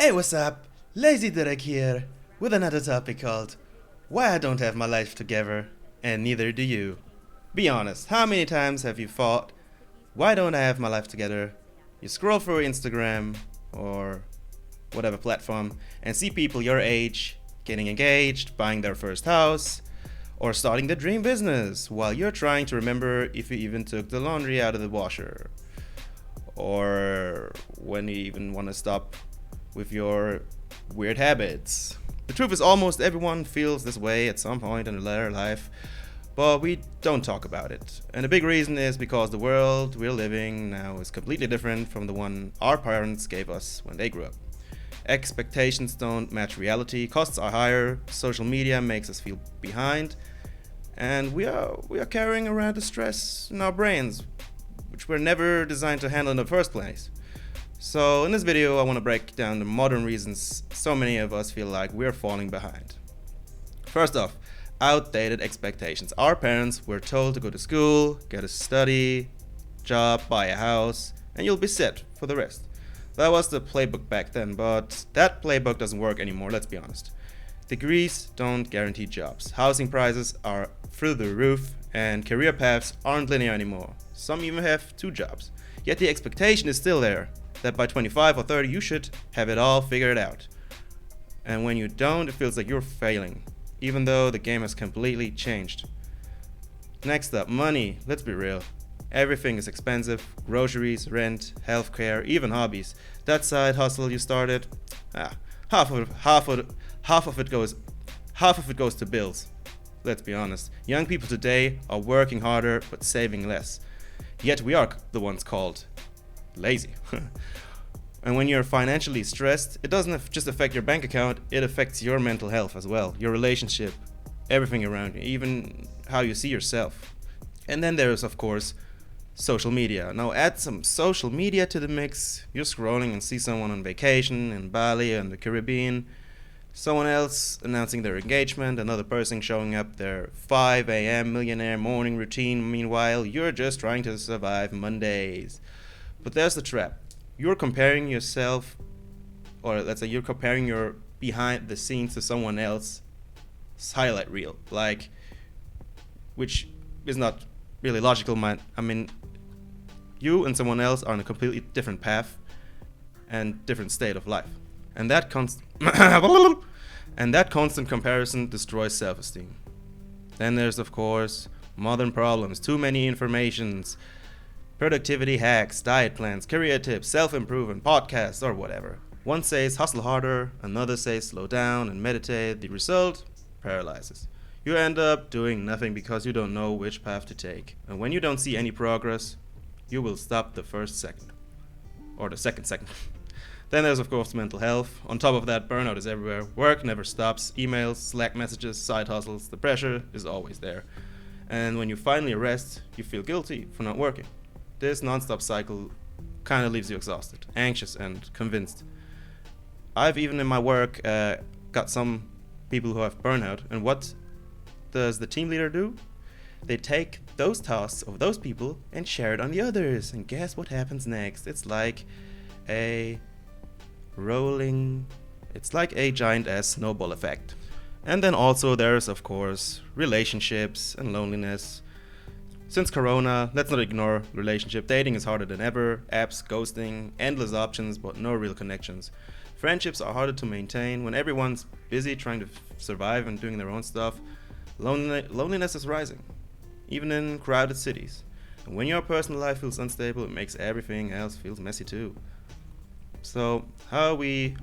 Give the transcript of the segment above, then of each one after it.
Hey, what's up? Lazy Derek here with another topic called Why I Don't Have My Life Together and Neither Do You. Be honest, how many times have you thought, why don't I have my life together? You scroll through Instagram or whatever platform and see people your age getting engaged, buying their first house, or starting their dream business while you're trying to remember if you even took the laundry out of the washer, or when you even want to stop with your weird habits. The truth is, almost everyone feels this way at some point in their life, but we don't talk about it. And the big reason is because the world we're living now is completely different from the one our parents gave us when they grew up. Expectations don't match reality, costs are higher, social media makes us feel behind, and we are carrying around the stress in our brains, which were never designed to handle in the first place. So in this video, I want to break down the modern reasons so many of us feel like we're falling behind. First off, outdated expectations. Our parents were told to go to school, get a study, job, buy a house, and you'll be set for the rest. That was the playbook back then, but that playbook doesn't work anymore, let's be honest. Degrees don't guarantee jobs. Housing prices are through the roof, and career paths aren't linear anymore. Some even have 2 jobs. Yet the expectation is still there, that by 25 or 30 you should have it all figured out. And when you don't, it feels like you're failing, even though the game has completely changed. Next up, money. Let's be real. Everything is expensive. Groceries, rent, healthcare, even hobbies. That side hustle you started, half of it goes to bills. Let's be honest. Young people today are working harder but saving less. Yet we are the ones called lazy. And when you're financially stressed, it doesn't just affect your bank account, it affects your mental health as well, your relationship, everything around you, even how you see yourself. And then there's, of course, social media. Now add some social media to the mix. You're scrolling and see someone on vacation in Bali and the Caribbean, someone else announcing their engagement, another person showing up their 5 a.m. millionaire morning routine. Meanwhile, you're just trying to survive Mondays. But there's the trap. You're comparing yourself, or let's say you're comparing your behind the scenes to someone else's highlight reel, which is not really logical. You and someone else are on a completely different path and different state of life. And that constant comparison destroys self-esteem. Then there's, of course, modern problems, too many informations, productivity hacks, diet plans, career tips, self-improvement, podcasts, or whatever. One says hustle harder, another says slow down and meditate. The result? Paralysis. You end up doing nothing because you don't know which path to take. And when you don't see any progress, you will stop the first second. Or the second second. Then there's, of course, mental health. On top of that, burnout is everywhere. Work never stops. Emails, Slack messages, side hustles. The pressure is always there. And when you finally rest, you feel guilty for not working. This non-stop cycle kind of leaves you exhausted, anxious, and convinced. I've even in my work got some people who have burnout. And what does the team leader do? They take those tasks of those people and share it on the others. And guess what happens next? It's like a giant ass snowball effect. And then also there's, of course, relationships and loneliness. Since Corona, let's not ignore relationship. Dating is harder than ever. Apps, ghosting, endless options, but no real connections. Friendships are harder to maintain when everyone's busy trying to survive and doing their own stuff. Loneliness is rising, even in crowded cities. And when your personal life feels unstable, it makes everything else feel messy too. So so we've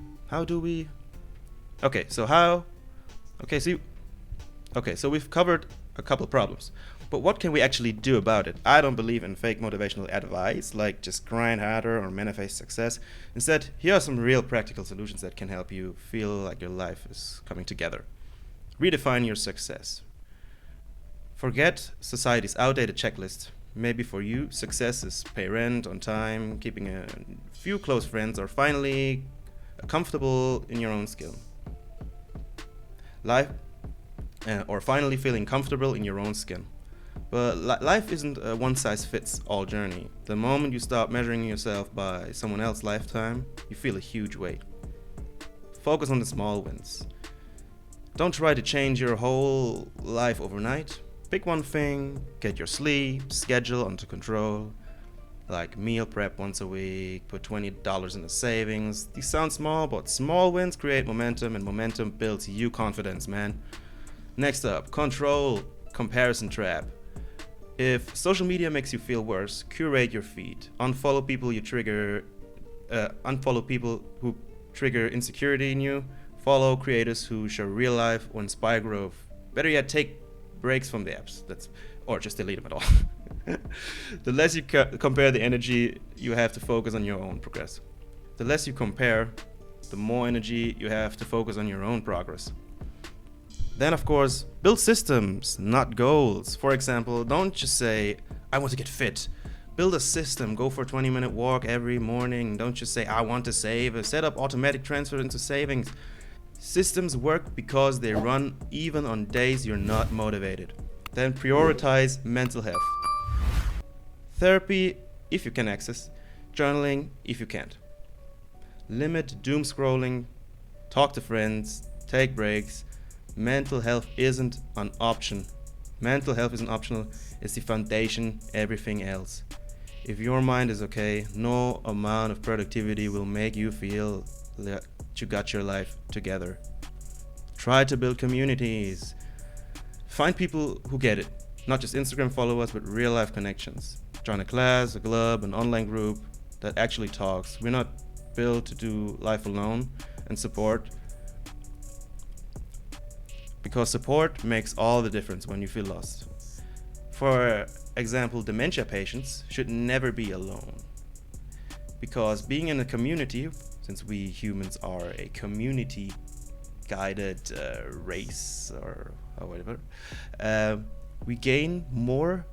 covered a couple problems. But what can we actually do about it? I don't believe in fake motivational advice, like just grind harder or manifest success. Instead, here are some real practical solutions that can help you feel like your life is coming together. Redefine your success. Forget society's outdated checklist. Maybe for you, success is pay rent on time, keeping a few close friends, or finally comfortable in your own skin. Finally feeling comfortable in your own skin. But life isn't a one-size-fits-all journey. The moment you start measuring yourself by someone else's lifetime, you feel a huge weight. focus on the small wins. Don't try to change your whole life overnight. Pick one thing, get your sleep, schedule under control, like meal prep once a week, put $20 in the savings. These sound small, but small wins create momentum, and momentum builds you confidence, man. Next up, control comparison trap. If social media makes you feel worse, curate your feed. Unfollow people who trigger insecurity in you. Follow creators who show real life or inspire growth. Better yet, take breaks from the apps. Or just delete them at all. The less you compare, the energy you have to focus on your own progress. The less you compare, the more energy you have to focus on your own progress. Then, of course, build systems, not goals. For example, don't just say, I want to get fit. Build a system. Go for a 20-minute walk every morning. Don't just say, I want to save. Set up automatic transfer into savings. Systems work because they run even on days you're not motivated. Then prioritize mental health. Therapy, if you can access. Journaling, if you can't. Limit doom scrolling. Talk to friends. Take breaks. Mental health isn't an option. Mental health isn't optional. It's the foundation, everything else. If your mind is okay, no amount of productivity will make you feel that you got your life together. Try to build communities. Find people who get it. Not just Instagram followers, but real life connections. Join a class, a club, an online group that actually talks. We're not built to do life alone, and support. Because support makes all the difference when you feel lost. For example, dementia patients should never be alone. Because being in a community, since we humans are a community-guided race or whatever, we gain more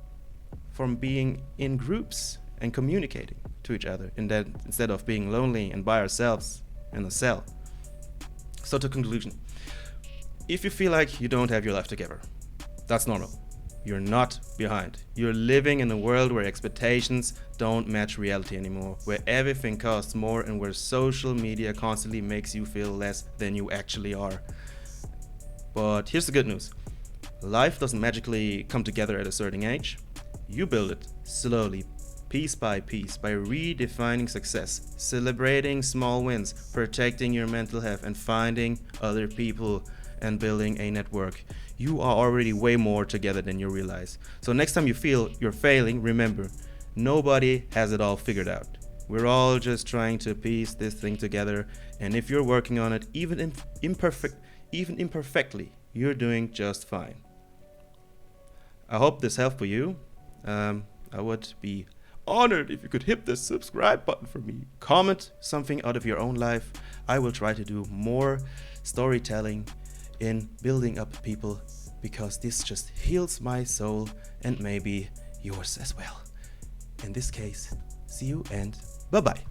from being in groups and communicating to each other instead of being lonely and by ourselves in a cell. So to conclusion, if you feel like you don't have your life together, that's normal. You're not behind. You're living in a world where expectations don't match reality anymore, where everything costs more, and where social media constantly makes you feel less than you actually are. But here's the good news. Life doesn't magically come together at a certain age. You build it slowly, piece by piece, by redefining success, celebrating small wins, protecting your mental health, and finding other people and building a network. You are already way more together than you realize. So next time you feel you're failing, remember, nobody has it all figured out. We're all just trying to piece this thing together, and if you're working on it, even imperfectly, you're doing just fine. I hope this helped for you. I would be honored if you could hit the subscribe button for me. Comment something out of your own life. I will try to do more storytelling in building up people, because this just heals my soul and maybe yours as well. In this case, see you and bye-bye.